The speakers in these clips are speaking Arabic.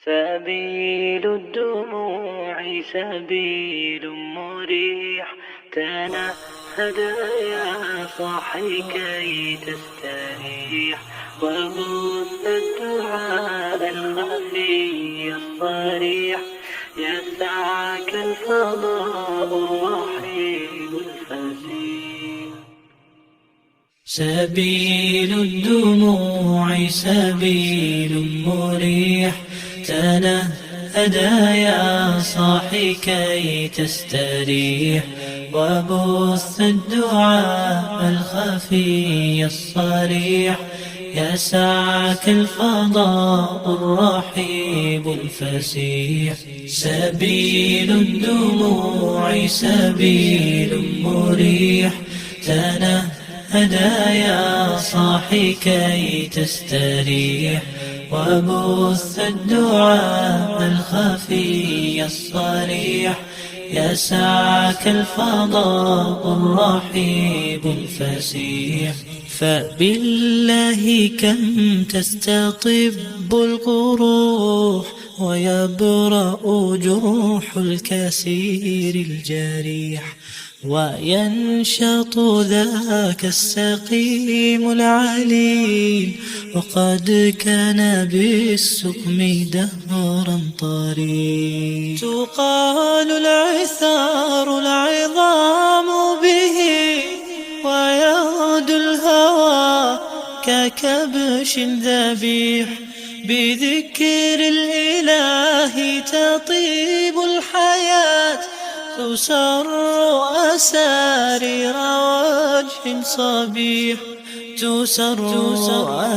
سبيل الدموع سبيل مريح، تنهد يا صاحي كي تستريح، وبث الدعاء الخفي الصريح، يسعك الفضاء الرحيم الفسيح. سبيل الدموع سبيل مريح، تنهد يا صاحي كي تستريح، وبث الدعاء الخفي الصريح، يسعك الفضاء الرحيب الفسيح. سبيل الدموع سبيل مريح، تنهد يا صاحي كي تستريح، وبث الدعاء الخفي الصريح، يسعك الفضاء الرحيب الفسيح. فبالله كم تستطب القروح، ويبرأ جروح الكسير الجريح، وينشط ذاك السقيم العليل، وقد كان بالسقم دهرا طريق. تقال العثار العظام به، ويغدو الهوى ككبش ذبيح، بذكر الإله تطيب الحياة، تسر أسارير وجه صبيح، تسر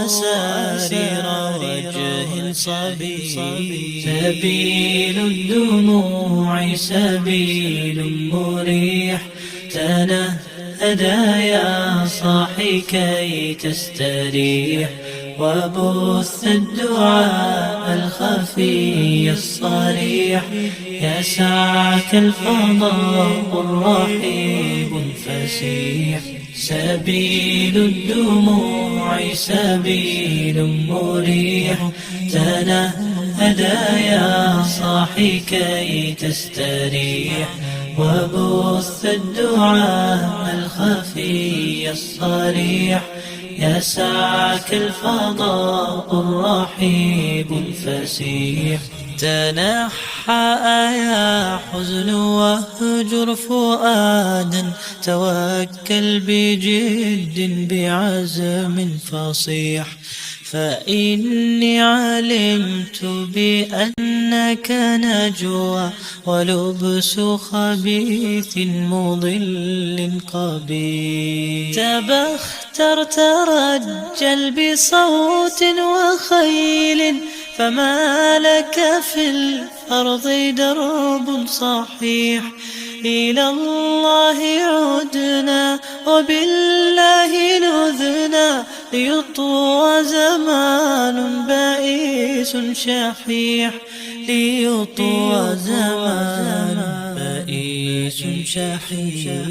أسارير وجه صبيح. سبيل الدموع سبيل مريح، تنهد يا صاحي كي تستريح، وبث الدعاء الخفي الصريح، يسعك الفضاء الرحيب الفسيح. سبيل الدموع سبيل مريح، تنهد يا صاحي كي تستريح، وبث الدعاء الخفي الصريح، يسعك الفضاء الرحيب الفسيح. تنحى يا حزن واهجر فؤادا، توكل بجد بعزم فصيح، فإني علمت بأنك نجوى، ولبس خبيث مضل قبيح. تبختر ترجل بصوت وخيل، فما لك في الأرض درب صحيح. إلى الله عدنا وبالله نذنا، ليطوى زمان بائس شحيح، ليطوى زمان بائس شحيح.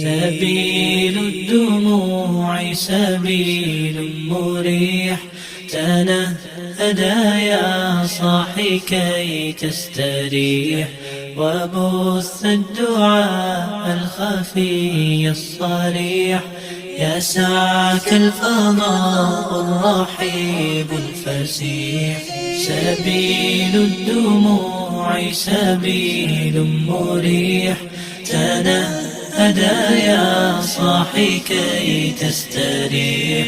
سبيل الدموع سبيل مريح، تنهد يا صاحي كي تستريح، وبث الدعاء الخفي الصريح، يسعك الفضاء الرحيب الفسيح. سبيل الدموع سبيل مريح، تنهد يا صاحي كي تستريح،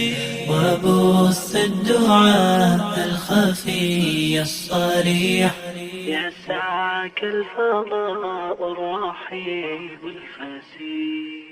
وبث الدعاء الخفي الصريح، يسعك الفضاء الرحيب الفسيح.